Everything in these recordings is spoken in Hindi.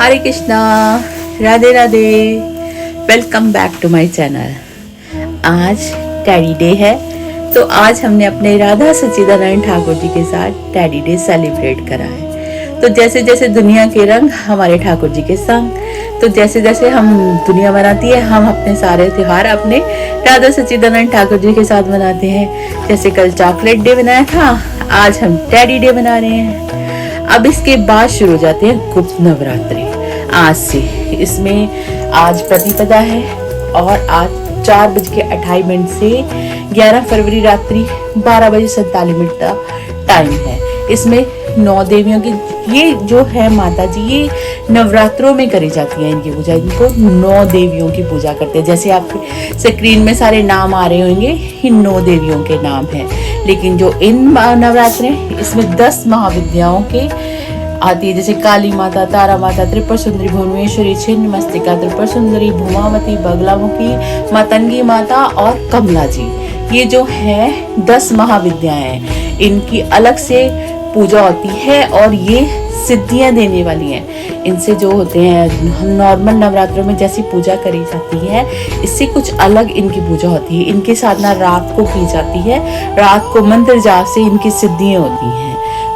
Hare Krishna, Radhe Radhe. Welcome back to my channel. आज टैडी डे है, तो आज हमने अपने राधा सच्चिदानंद ठाकुर जी के साथ टैडी डे सेलिब्रेट करा है। तो जैसे जैसे दुनिया के रंग हमारे ठाकुर जी के संग, तो जैसे जैसे हम दुनिया मनाती है, हम अपने सारे त्योहार अपने राधा सच्चिदानंद ठाकुर जी के साथ मनाते हैं। जैसे कल चॉकलेट डे बनाया था, आज हम टैडी डे मना रहे हैं। अब इसके बाद शुरू हो जाते हैं गुप्त नवरात्रि आज से। इसमें आज प्रतिपदा है और आज 4:28 से 11 फरवरी रात्रि 12:47 का टाइम है। इसमें 9 देवियों की ये जो है माता जी, ये नवरात्रों में करी जाती है इनकी पूजा। इनको 9 देवियों की पूजा करते हैं। जैसे आप स्क्रीन में सारे नाम आ रहे होंगे, इन 9 देवियों के नाम हैं। लेकिन जो इन नवरात्र हैं, इसमें 10 महाविद्याओं के आती है। जैसे काली माता, तारा माता, त्रिपुर सुंदरी, भुवनेश्वरी, छिन्नमस्तिका, त्रिपुर सुंदरी, भूमावती, बगलामुखी, मातंगी माता और कमला जी। ये जो है 10 महाविद्याएं हैं, इनकी अलग से पूजा होती है और ये सिद्धियां देने वाली हैं। इनसे जो होते हैं नॉर्मल नवरात्रों में जैसी पूजा करी जाती है, इससे कुछ अलग इनकी पूजा होती है। इनकी साधना रात को की जाती है, रात को मंत्र जाप से इनकी सिद्धियां होती हैं।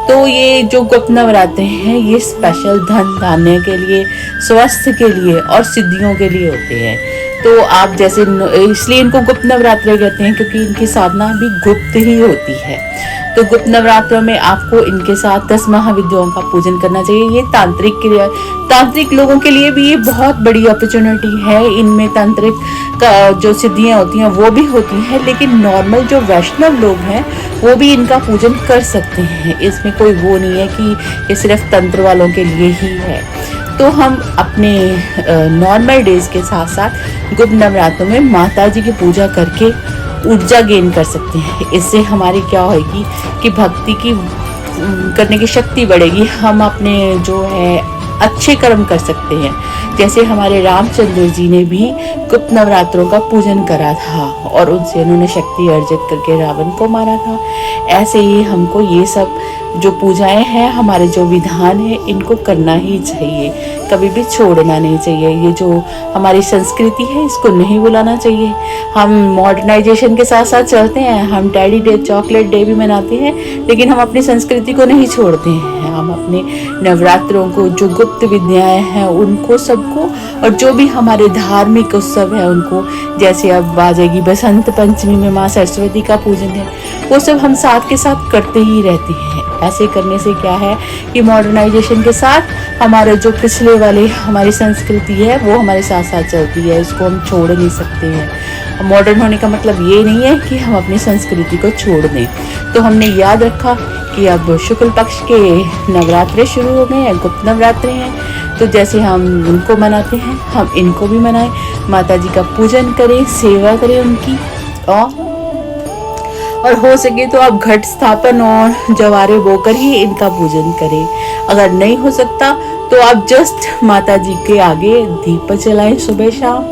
तो ये जो गुप्त नवरात्रे हैं, ये स्पेशल धन धान्य के लिए, स्वास्थ्य के लिए और सिद्धियों के लिए होते हैं। तो आप जैसे इसलिए इनको गुप्त नवरात्रे कहते हैं, क्योंकि इनकी साधना भी गुप्त ही होती है। तो गुप्त नवरात्रों में आपको इनके साथ 10 महाविद्याओं का पूजन करना चाहिए। ये तांत्रिक लोगों के लिए भी ये बहुत बड़ी अपॉर्चुनिटी है। इनमें तांत्रिक का जो सिद्धियां होती हैं वो भी होती हैं, लेकिन नॉर्मल जो वैष्णव लोग हैं वो भी इनका पूजन कर सकते हैं। इसमें कोई वो नहीं है कि ये सिर्फ तंत्र वालों के लिए ही है। तो हम अपने नॉर्मल डेज के साथ साथ गुप्त नवरात्रों में माता जी की पूजा करके ऊर्जा गेन कर सकते हैं। इससे हमारी क्या होगी कि भक्ति की करने की शक्ति बढ़ेगी। हम अपने जो है अच्छे कर्म कर सकते हैं। जैसे हमारे रामचंद्र जी ने भी गुप्त नवरात्रों का पूजन करा था और उनसे उन्होंने शक्ति अर्जित करके रावण को मारा था। ऐसे ही हमको ये सब जो पूजाएं हैं, हमारे जो विधान है, इनको करना ही चाहिए, कभी भी छोड़ना नहीं चाहिए। ये जो हमारी संस्कृति है, इसको नहीं भुलाना चाहिए। हम मॉडर्नाइजेशन के साथ साथ चलते हैं, हम टैडी डे, चॉकलेट डे भी मनाते हैं, लेकिन हम अपनी संस्कृति को नहीं छोड़ते हैं। हम अपने नवरात्रों को, जो गुप्त विद्याएं हैं उनको सबको, और जो भी हमारे धार्मिक उत्सव है उनको, जैसे अब आ जाएगी बसंत पंचमी में माँ सरस्वती का पूजन है, वो सब हम साथ के साथ करते ही रहते हैं। ऐसे करने से क्या है कि मॉडर्नाइजेशन के साथ हमारे जो पिछले वाले हमारी संस्कृति है वो हमारे साथ साथ चलती है, इसको हम छोड़ नहीं सकते हैं। मॉडर्न होने का मतलब ये नहीं है कि हम अपनी संस्कृति को छोड़ दें। तो हमने याद रखा कि अब शुक्ल पक्ष के नवरात्रे शुरू हो गए हैं, गुप्त नवरात्रे हैं। तो जैसे हम उनको मनाते हैं, हम इनको भी मनाएं, माता जी का पूजन करें, सेवा करें उनकी, और हो सके तो आप घट स्थापन और जवारे बोकर ही इनका पूजन करें। अगर नहीं हो सकता तो आप जस्ट माता जी के आगे दीप जलाएं सुबह शाम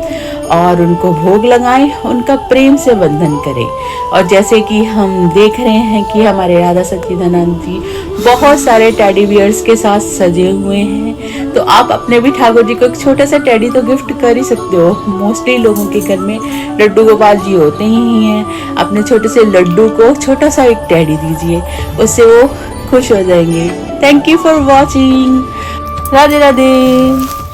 और उनको भोग लगाएं, उनका प्रेम से वंदन करें। और जैसे कि हम देख रहे हैं कि हमारे राधा सच्चिदानंद जी बहुत सारे टेडी बियर्स के साथ सजे हुए हैं, तो आप अपने भी ठाकुर जी को एक छोटा सा टेडी तो गिफ्ट कर ही सकते हो। मोस्टली लोगों के घर में लड्डू गोपाल जी होते ही हैं। अपने छोटे से लड्डू को छोटा सा एक टेडी दीजिए, उससे वो खुश हो जाएंगे। Thank you for watching. Radhe Radhe.